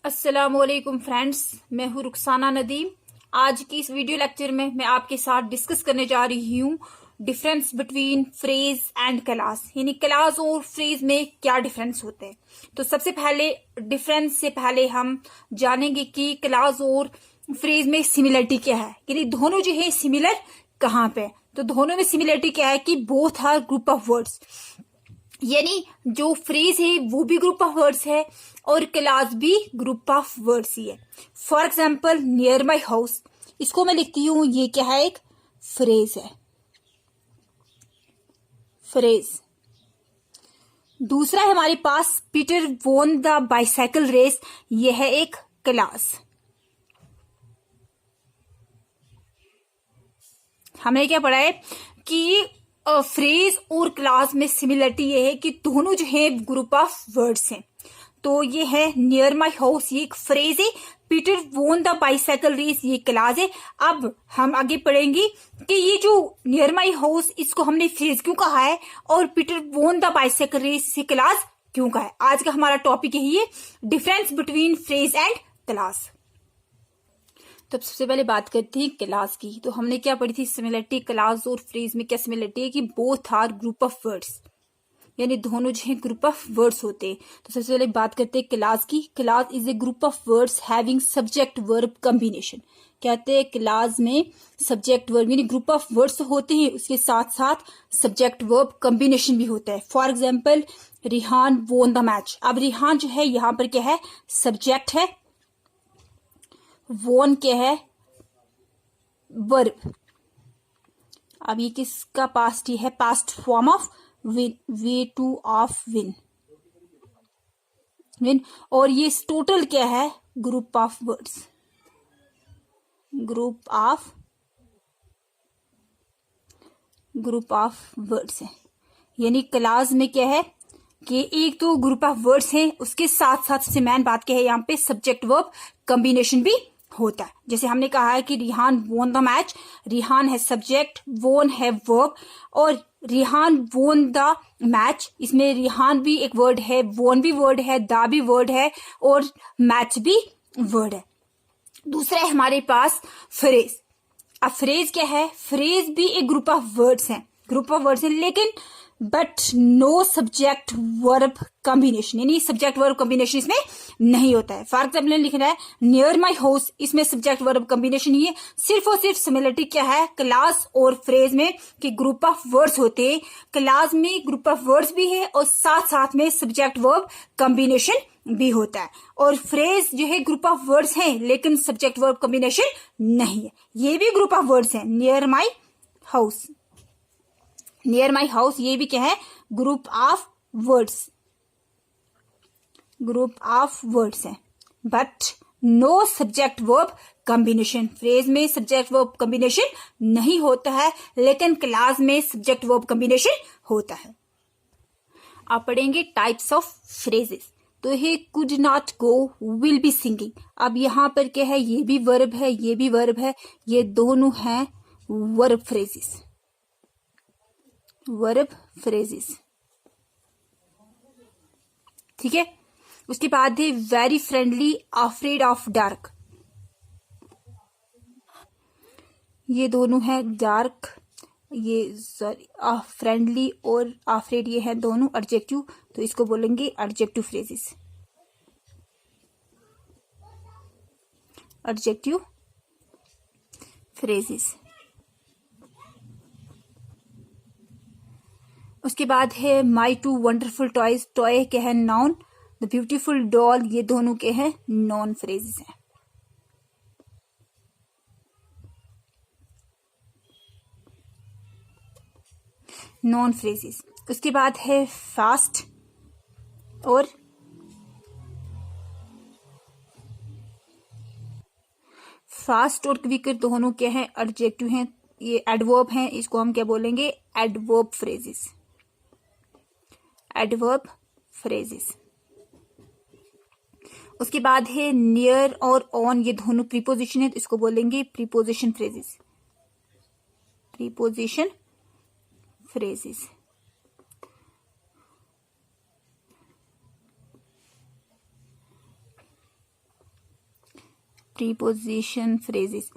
अस्सलामुअलैकुम फ्रेंड्स, मैं हूँ रुखसाना नदीम। आज की इस वीडियो लेक्चर में मैं आपके साथ डिस्कस करने जा रही हूँ difference between phrase and class, यानी क्लास और फ्रेज में क्या डिफरेंस होते हैं। तो सबसे पहले डिफरेंस से पहले हम जानेंगे कि क्लास और फ्रेज में सिमिलरिटी क्या है, यानी दोनों जो है सिमिलर कहाँ पे। तो दोनों में सिमिलरिटी क्या है कि both are group of words, यानी जो फ्रेज है वो भी ग्रुप ऑफ वर्ड्स है और क्लास भी ग्रुप ऑफ वर्ड्स ही है। For example near my house, इसको मैं लिखती हूं, ये क्या है, एक फ्रेज है, फ्रेज। दूसरा है हमारे पास Peter won the bicycle race, ये है एक क्लास। हमने क्या पढ़ा है कि फ्रेज और क्लास में सिमिलरिटी ये है कि दोनों जो है ग्रुप ऑफ वर्ड्स हैं। तो ये है नियर माई हाउस, ये एक फ्रेज है। Peter won the bicycle race, ये क्लास है। अब हम आगे पढ़ेंगे कि ये जो नियर माई हाउस, इसको हमने फ्रेज क्यों कहा है और Peter won the bicycle race से क्लास क्यों कहा है। आज का हमारा टॉपिक यही है, difference between phrase and clause. तो सबसे पहले बात करते हैं क्लास की। तो हमने क्या पढ़ी थी सिमिलरिटी, क्लास और फ्रेज में क्या सिमिलरिटी है कि both are group of words, यानी दोनों जो है ग्रुप ऑफ वर्ड्स होते हैं। तो सबसे पहले बात करते हैं क्लास की। Class is a group of words having subject verb combination. कहते हैं क्लास में सब्जेक्ट वर्ब यानी ग्रुप ऑफ वर्ड्स होते हैं, उसके साथ साथ सब्जेक्ट वर्ब कॉम्बिनेशन भी होता है। For example Rihan won the match. अब रिहान जो है यहाँ पर क्या है, सब्जेक्ट है, वोन क्या है, वर्ब। अब ये किसका पास्ट है, past form of win, way two of win, win. और ये टोटल क्या है, group of words, group of words है। यानी क्लास में क्या है कि एक तो ग्रुप ऑफ वर्ड्स हैं, उसके साथ साथ सबसे मेन बात क्या है यहाँ पे, सब्जेक्ट वर्ब कॉम्बिनेशन भी होता है। जैसे हमने कहा है कि Rihan won the match, Rihan है सब्जेक्ट, वोन है वर्ब, और रिहान वोन द मैच, इसमें रिहान भी एक वर्ड है, वोन भी वर्ड है, दा भी वर्ड है और मैच भी वर्ड है। दूसरा है हमारे पास फ्रेज। अब फ्रेज क्या है, फ्रेज भी एक ग्रुप ऑफ वर्ड्स है, ग्रुप ऑफ वर्ड्स है, लेकिन but no subject verb combination, यानी सब्जेक्ट वर्ब कॉम्बिनेशन इसमें नहीं होता है। फॉर एग्जाम्पल लिखना है नियर माई हाउस, इसमें सब्जेक्ट वर्ब कॉम्बिनेशन ही है। सिर्फ और सिर्फ सिमिलरिटी क्या है क्लास और फ्रेज में कि ग्रुप ऑफ वर्ड्स होते हैं। क्लास में ग्रुप ऑफ वर्ड्स भी है और साथ साथ में सब्जेक्ट वर्ब कॉम्बिनेशन भी होता है, और फ्रेज जो है ग्रुप ऑफ वर्ड्स है लेकिन सब्जेक्ट वर्ब कॉम्बिनेशन नहीं है। ये भी ग्रुप ऑफ वर्ड्स है, near my house, near my house ये भी क्या है, group of words, group of words है, but no subject verb combination. Phrase में सब्जेक्ट वर्ब कॉम्बिनेशन नहीं होता है, लेकिन क्लास में सब्जेक्ट वर्ब कॉम्बिनेशन होता है। आप पढ़ेंगे टाइप्स ऑफ फ्रेजेस। तो ये could not go, will be singing. अब यहां पर क्या है, ये भी वर्ब है, ये भी वर्ब है, ये दोनों हैं वर्ब फ्रेजेस, वर्ब फ्रेजेस, ठीक है। उसके बाद है very friendly, afraid of dark, ये दोनों है डार्क, ये सॉरी फ्रेंडली और अफ्रेड ये है दोनों एडजेक्टिव, तो इसको बोलेंगे एडजेक्टिव फ्रेजेस, एडजेक्टिव फ्रेजेस। उसके बाद है माई टू वंडरफुल टॉयज, टॉय के है नाउन, द ब्यूटीफुल डॉल ये दोनों के हैं नॉन फ्रेजेस हैं। Non phrases. उसके बाद है फास्ट और क्विकर दोनों के हैं एडजेक्टिव हैं, ये एडवर्ब हैं, इसको हम क्या बोलेंगे, एडवर्ब फ्रेजेस, एडवर्ब फ्रेजेस। उसके बाद है नियर और ऑन, ये दोनों प्रीपोजिशन है, तो इसको बोलेंगे preposition phrases, preposition phrases. Preposition phrases,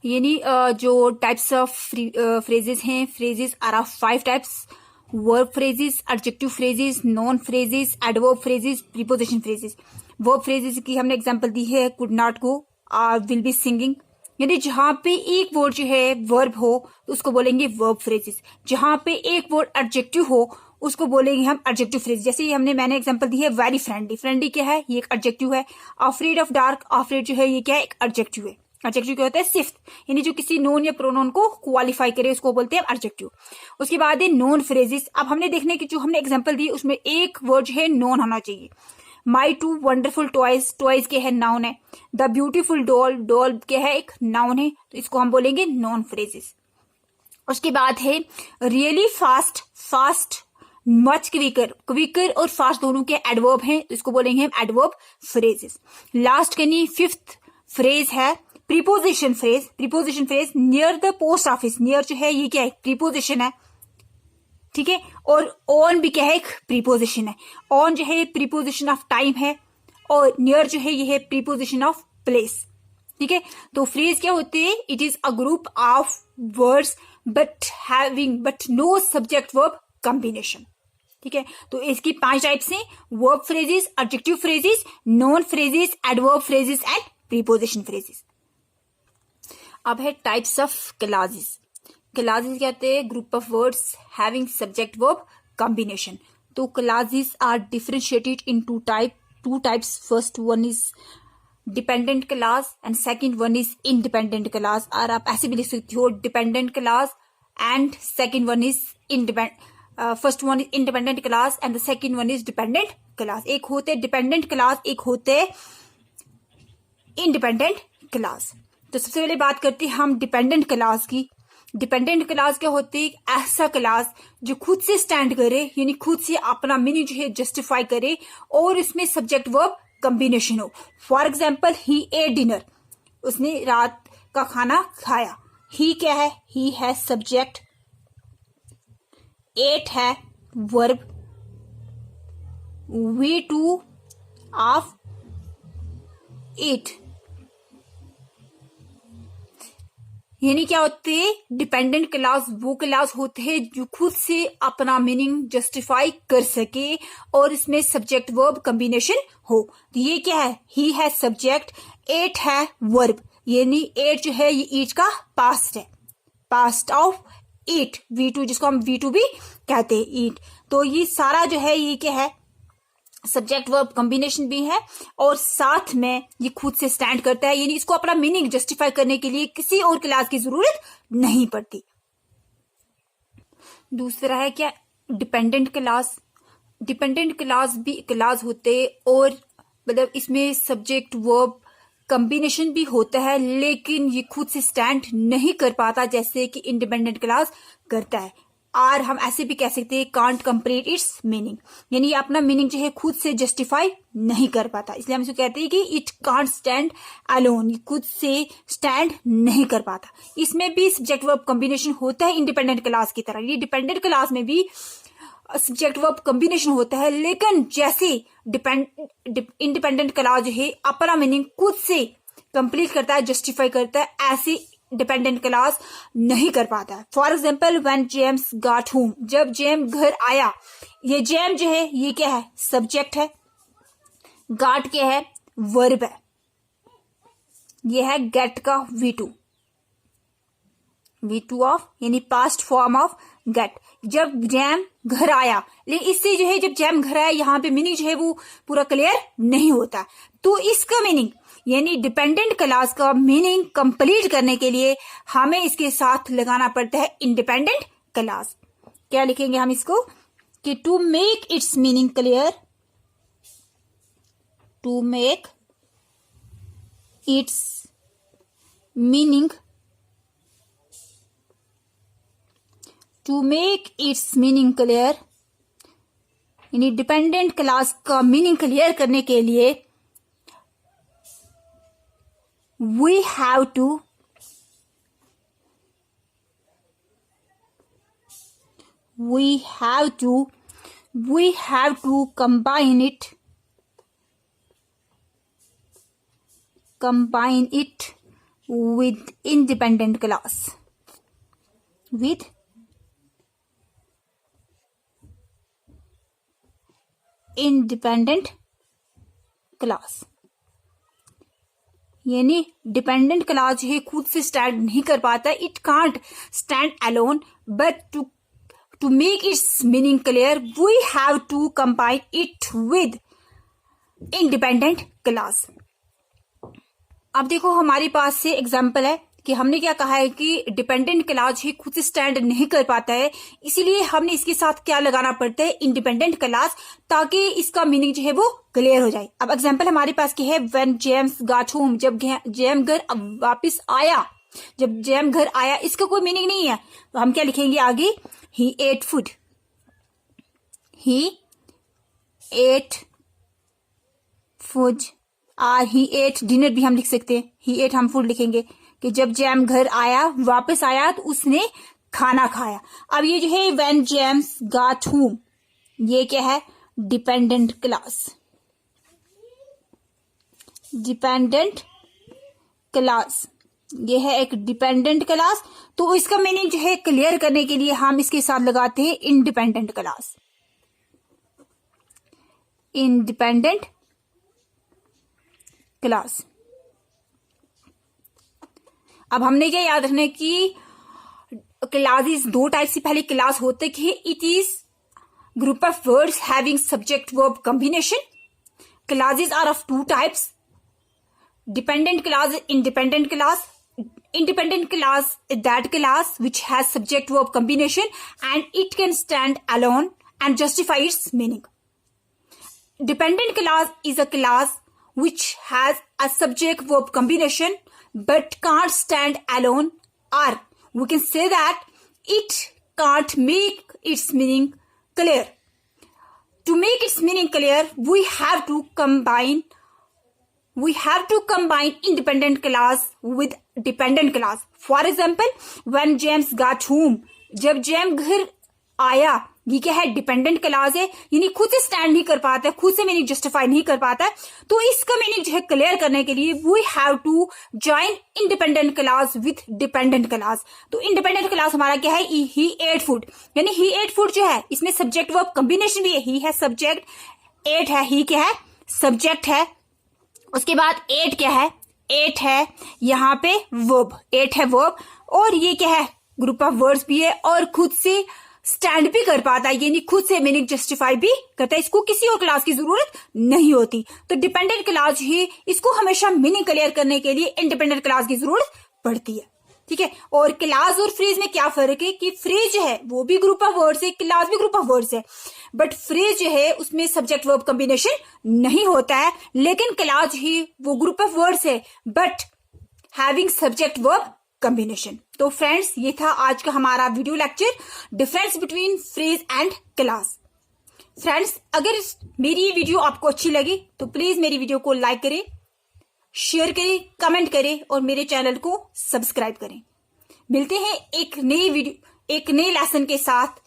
यानी जो टाइप्स ऑफ फ्रेजेस हैं, phrases are of 5 types: verb phrases, adjective phrases, noun phrases, adverb phrases, preposition phrases. Verb phrases की हमने एग्जांपल दी है, could not go, will be singing, यानी जहां पे एक वर्ड जो है वर्ब हो तो उसको बोलेंगे वर्ब फ्रेजेस। जहां पे एक वर्ड एडजेक्टिव हो उसको बोलेंगे हम एडजेक्टिव फ्रेज। जैसे मैंने एग्जांपल दी है वेरी फ्रेंडली, फ्रेंडली क्या है, ये एक एडजेक्टिव है। अफ्रेड ऑफ डार्क, अफ्रेड जो है ये क्या है, एक एडजेक्टिव है। एडजेक्टिव क्या होता है, सिफ्थ, यानी जो किसी नोन या प्रोनाउन को क्वालिफाई करे उसको बोलते हैं एडजेक्टिव। उसके बाद है नॉन फ्रेजेस। अब हमने देखने की जो हमने एग्जांपल दी उसमें एक वर्ड जो है नॉन होना चाहिए। माई टू वंडरफुल टॉयज, टॉयज क्या है, नाउन है। द ब्यूटीफुल डॉल, डॉल क्या है, एक नाउन है, तो इसको हम बोलेंगे नॉन फ्रेजेस। उसके बाद है really fast, fast, much quicker, quicker और फास्ट दोनों के एडवर्ब हैं, तो इसको बोलेंगे हम एडवर्ब फ्रेजेस। लास्ट यानी फिफ्थ फ्रेज है preposition phrase. Preposition phrase, near the post office, near जो है ये क्या है, प्रीपोजिशन है, ठीक है। और ऑन भी क्या है, एक प्रीपोजिशन है। ऑन जो है प्रीपोजिशन ऑफ टाइम है, और नियर जो है ये है प्रीपोजिशन ऑफ प्लेस, ठीक है। तो फ्रेज क्या होते हैं, it is a group of words but no subject verb combination, ठीक है। तो इसकी 5 टाइप्स हैं: verb phrases, adjective phrases, noun phrases, adverb phrases and preposition phrases. अब है टाइप्स ऑफ क्लासेस। क्लासेस क्या होते हैं, group of words having subject verb combination. तो clauses are differentiated in two types. First one is dependent clause and second one is independent clause. और आप ऐसे भी लिख सकते हो dependent clause and second one is first one is independent class and the second one is dependent class. एक होते dependent class, एक होते इंडिपेंडेंट क्लास। तो सबसे पहले बात करते हैं हम डिपेंडेंट क्लास की। डिपेंडेंट क्लास क्या होती है, ऐसा क्लास जो खुद से स्टैंड करे, यानी खुद से अपना मीनिंग जो है जस्टिफाई करे और इसमें सब्जेक्ट वर्ब कॉम्बिनेशन हो। For example he A dinner, उसने रात का खाना खाया। ही क्या है, ही है सब्जेक्ट, एट है verb, V two of it, यानी क्या होते हैं, डिपेंडेंट क्लास वो क्लास होते हैं जो खुद से अपना मीनिंग जस्टिफाई कर सके और इसमें सब्जेक्ट वर्ब कॉम्बिनेशन हो। तो ये क्या है, ही है सब्जेक्ट, एट है वर्ब, यानी एट जो है ये ईट का पास्ट है, past of eat, V two जिसको हम वी टू भी कहते हैं, ईट। तो ये सारा जो है ये क्या है, सब्जेक्ट वर्ब कॉम्बिनेशन भी है और साथ में ये खुद से स्टैंड करता है, यानी इसको अपना मीनिंग जस्टिफाई करने के लिए किसी और क्लास की जरूरत नहीं पड़ती। दूसरा है क्या, डिपेंडेंट क्लास। डिपेंडेंट क्लास भी क्लास होते और मतलब इसमें सब्जेक्ट वर्ब कॉम्बिनेशन भी होता है, लेकिन ये खुद से स्टैंड नहीं कर पाता जैसे कि इंडिपेंडेंट क्लास करता है। और हम ऐसे भी कह सकते हैं कांट कंप्लीट इट्स मीनिंग, यानी ये अपना मीनिंग जो है खुद से जस्टिफाई नहीं कर पाता, इसलिए हम इसको कहते हैं कि इट कांट स्टैंड अलोन, ये खुद से स्टैंड नहीं कर पाता। इसमें भी सब्जेक्ट वर्ब कॉम्बिनेशन होता है इंडिपेंडेंट क्लास की तरह। ये डिपेंडेंट क्लास में भी सब्जेक्ट वर्ब कॉम्बिनेशन होता है, लेकिन जैसे इंडिपेंडेंट क्लास जो है अपना मीनिंग खुद से कंप्लीट करता है, जस्टिफाई करता है, ऐसे डिपेंडेंट क्लास नहीं कर पाता है। For example when James got home, जब जेम घर आया, ये जेम जो है ये क्या है, सब्जेक्ट है, गॉट क्या है, वर्ब है, ये है गेट का V2 ऑफ यानी पास्ट फॉर्म ऑफ गेट। जब जैम घर आया, लेकिन इससे जो है जब जैम घर आया यहाँ पे मीनिंग जो है वो पूरा क्लियर नहीं होता। तो इसका मीनिंग यानी डिपेंडेंट क्लास का मीनिंग कंप्लीट करने के लिए हमें इसके साथ लगाना पड़ता है इंडिपेंडेंट क्लास। क्या लिखेंगे हम इसको कि to make its meaning clear, to make its meaning, to make its meaning clear, यानी डिपेंडेंट क्लास का मीनिंग क्लियर करने के लिए we have to combine it with independent class. With independent class, यानी डिपेंडेंट क्लास जो है खुद से स्टैंड नहीं कर पाता, it can't stand alone, but to make its meaning clear we have to combine it with independent clause. अब देखो हमारे पास से एग्जाम्पल है कि हमने क्या कहा है कि डिपेंडेंट क्लास ही खुद से स्टैंड नहीं कर पाता है, इसीलिए हमने इसके साथ क्या लगाना पड़ता है, इंडिपेंडेंट क्लास, ताकि इसका मीनिंग जो है वो क्लियर हो जाए. अब एग्जांपल हमारे पास क्या है, व्हेन जेम्स गॉट होम, जब जेम घर वापस आया, जब जेम घर आया, इसका कोई मीनिंग नहीं है, तो हम क्या लिखेंगे आगे, ही एट फूड, ही एट फूड, और ही एट डिनर भी हम लिख सकते हैं, ही एट हम फूड लिखेंगे कि जब जेम घर आया, वापस आया, तो उसने खाना खाया. अब ये जो है व्हेन जेम्स गॉट होम, ये क्या है, डिपेंडेंट क्लास, डिपेंडेंट क्लास, ये है एक डिपेंडेंट क्लास. तो इसका मीनिंग जो है क्लियर करने के लिए हम इसके साथ लगाते हैं इंडिपेंडेंट क्लास, इंडिपेंडेंट क्लास. अब हमने क्या याद रखना है कि क्लासेस दो टाइप से पहले क्लास होते हैं, it is group of words having subject verb combination. Clauses are of two types, dependent clause, independent class. Independent class is that class which has subject verb combination and it can stand alone and justify its meaning. Dependent class is a class which has a subject verb combination but can't stand alone, or we can say that it can't make its meaning clear. To make its meaning clear, we have to combine independent class with dependent class. For example, when James got home, जब GeM घर आया, ये क्या है, dependent class है, यानी खुद से स्टैंड नहीं कर पाता है, खुद से मीनिंग जस्टिफाई नहीं कर पाता है. तो इसका मीनिंग जो है क्लियर करने के लिए we have to join independent clause with dependent clause. तो इंडिपेंडेंट क्लास हमारा क्या है, ही एट फूड, यानी ही एट फूड जो है इसमें सब्जेक्ट वर्ब कॉम्बिनेशन भी है, ही है सब्जेक्ट, एट है, ही क्या है, सब्जेक्ट है, उसके बाद एट क्या है, एट है यहाँ पे वर्ब, एट है वर्ब, और ये क्या है, ग्रुप ऑफ वर्ड्स भी है, और खुद से स्टैंड भी कर पाता है, यानी खुद से मीनिंग जस्टिफाई भी करता है, इसको किसी और क्लास की जरूरत नहीं होती. तो डिपेंडेंट क्लास ही, इसको हमेशा मीनिंग क्लियर करने के लिए इंडिपेंडेंट क्लास की जरूरत पड़ती है. ठीक है. और क्लास और फ्रेज में क्या फर्क है कि फ्रेज जो है वो भी ग्रुप ऑफ वर्ड्स है, क्लास भी ग्रुप ऑफ वर्ड्स है, बट फ्रेज जो है उसमें सब्जेक्ट वर्ब कॉम्बिनेशन नहीं होता है, लेकिन क्लास ही वो ग्रुप ऑफ वर्ड्स है but having subject verb combination. तो फ्रेंड्स, ये था आज का हमारा video lecture, difference between phrase and class. Friends, अगर मेरी वीडियो आपको अच्छी लगी तो प्लीज मेरी वीडियो को लाइक करें, शेयर करें, कमेंट करें और मेरे चैनल को सब्सक्राइब करें. मिलते हैं एक नई वीडियो, एक नए लेसन के साथ,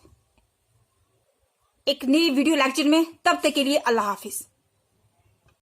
एक नई वीडियो लेक्चर में. तब तक के लिए अल्लाह हाफिज.